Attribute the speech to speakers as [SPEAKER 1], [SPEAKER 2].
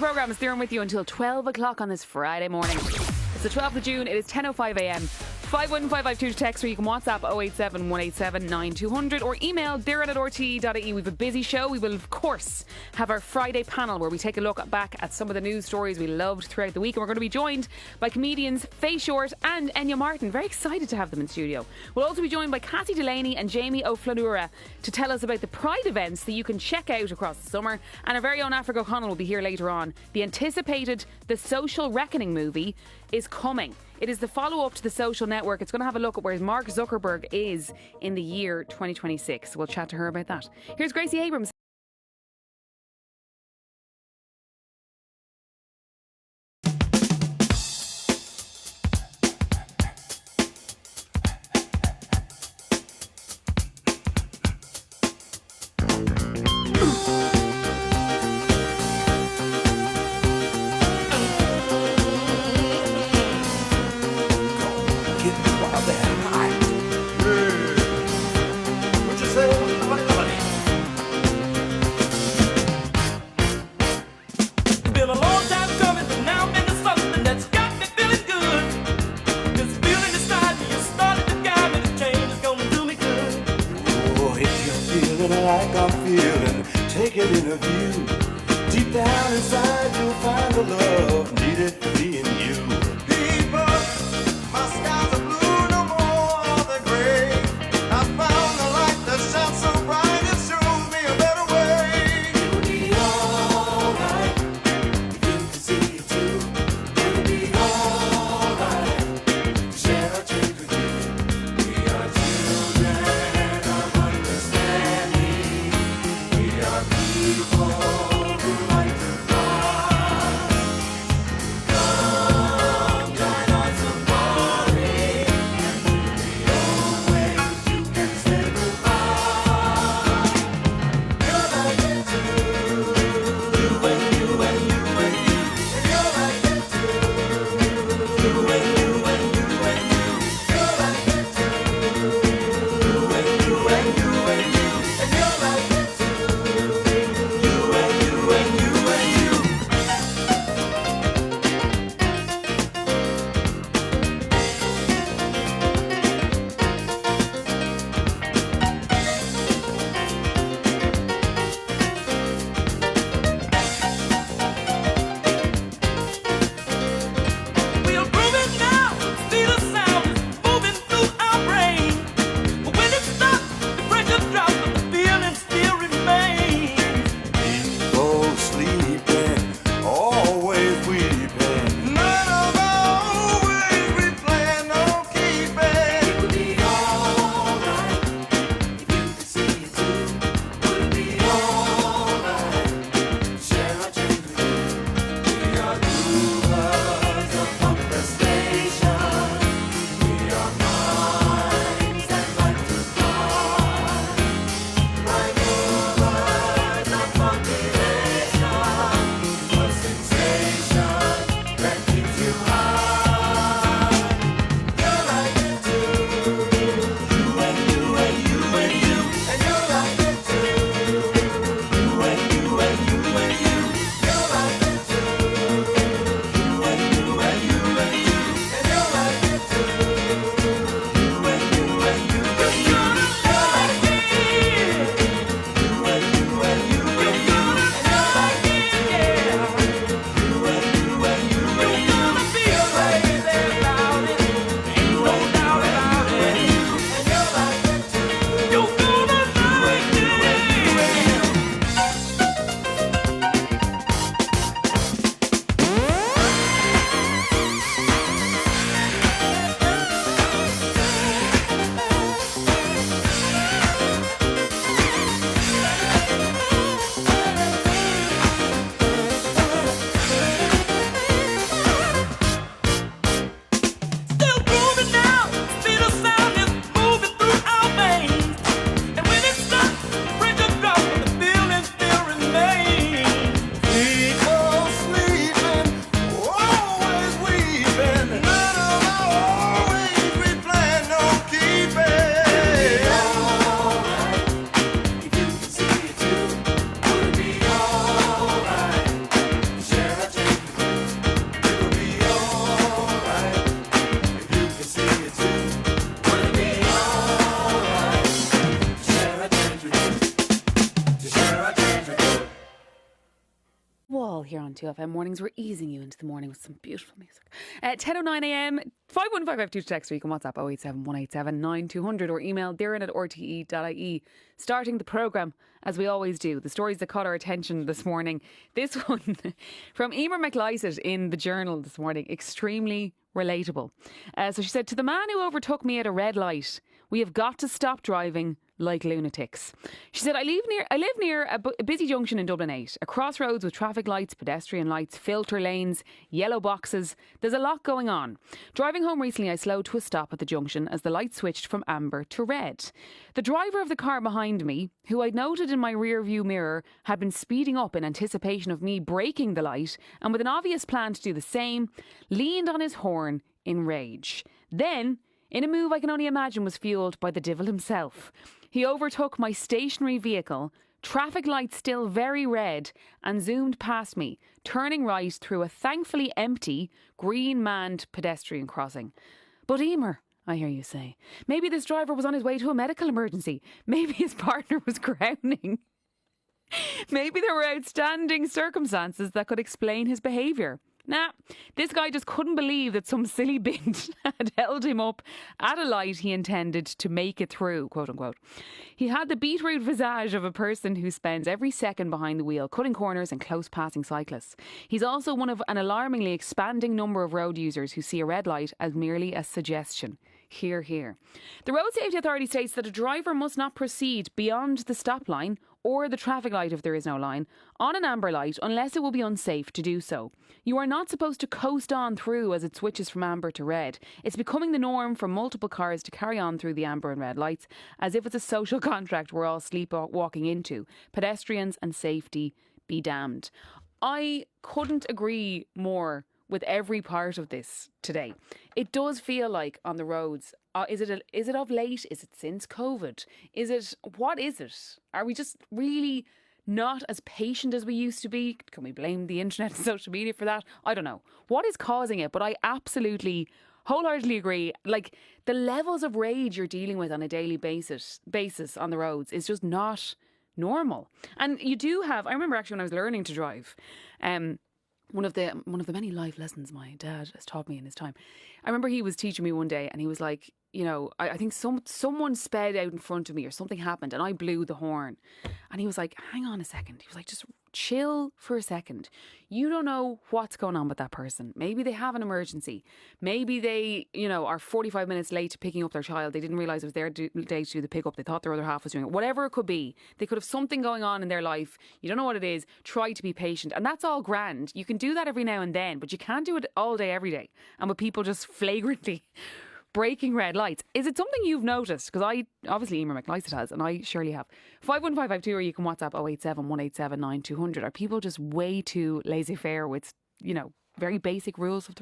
[SPEAKER 1] programme is Theron with you until 12 o'clock on this Friday morning. It's the 12th of June, it is 10:05 a.m. 51552 to text, or you can WhatsApp 087 187 9200 or email darren@rte.ie. We have a busy show. We will, of course, have our Friday panel where we take a look back at some of the news stories we loved throughout the week. And we're going to be joined by comedians Faye Short and Enya Martin. Very excited to have them in studio. We'll also be joined by Cassie Delaney and Jamie O'Flanura to tell us about the Pride events that you can check out across the summer. And our very own Africa O'Connell will be here later on. The anticipated The Social Reckoning movie is coming. It is the follow-up to The Social Network. It's going to have a look at where Mark Zuckerberg is in the year 2026. We'll chat to her about that. Here's Gracie Abrams. here on 2FM Mornings. We're easing you into the morning with some beautiful music. 10:09am, 51552 text, or you can WhatsApp 087 187 9200 or email darren@rte.ie. Starting the programme, as we always do, the stories that caught our attention this morning. This one from Emer McLysett in the Journal this morning, extremely relatable. So she said, to the man who overtook me at a red light, we have got to stop driving like lunatics. She said, I live near a busy junction in Dublin 8, a crossroads with traffic lights, pedestrian lights, filter lanes, yellow boxes. There's a lot going on. Driving home recently, I slowed to a stop at the junction as the light switched from amber to red. The driver of the car behind me, who I'd noted in my rear view mirror, had been speeding up in anticipation of me braking the light, and with an obvious plan to do the same, leaned on his horn in rage. Then, in a move I can only imagine was fuelled by the devil himself, he overtook my stationary vehicle, traffic lights still very red, and zoomed past me, turning right through a thankfully empty, green-manned pedestrian crossing. But Emer, I hear you say, maybe this driver was on his way to a medical emergency. Maybe his partner was drowning. Maybe there were outstanding circumstances that could explain his behaviour. Nah, this guy just couldn't believe that some silly bint had held him up at a light he intended to make it through, quote unquote. He had the beetroot visage of a person who spends every second behind the wheel, cutting corners and close passing cyclists. He's also one of an alarmingly expanding number of road users who see a red light as merely a suggestion. Hear, hear. The Road Safety Authority states that a driver must not proceed beyond the stop line or the traffic light if there is no line, on an amber light unless it will be unsafe to do so. You are not supposed to coast on through as it switches from amber to red. It's becoming the norm for multiple cars to carry on through the amber and red lights as if it's a social contract we're all sleepwalking into. Pedestrians and safety be damned. I couldn't agree more with every part of this today. It does feel like on the roads, is it of late? Is it since COVID? What is it? Are we just really not as patient as we used to be? Can we blame the internet and social media for that? I don't know. What is causing it? But I absolutely, wholeheartedly agree. Like, the levels of rage you're dealing with on a daily basis on the roads is just not normal. And you do have, I remember actually when I was learning to drive, one of the many life lessons my dad has taught me in his time. I remember he was teaching me one day and he was like, you know, I think someone sped out in front of me or something happened and I blew the horn. And he was like, hang on a second. He was like, just chill for a second. You don't know what's going on with that person. Maybe they have an emergency. Maybe they, you know, are 45 minutes late to picking up their child. They didn't realise it was their day to do the pickup. They thought their other half was doing it. Whatever it could be. They could have something going on in their life. You don't know what it is. Try to be patient. And that's all grand. You can do that every now and then, but you can't do it all day, every day. And with people just flagrantly breaking red lights. Is it something you've noticed? Because I, obviously Emer McLysett has, and I surely have. 51552, or you can WhatsApp 087 187 9200. Are people just way too laissez-faire with, you know, very basic rules of the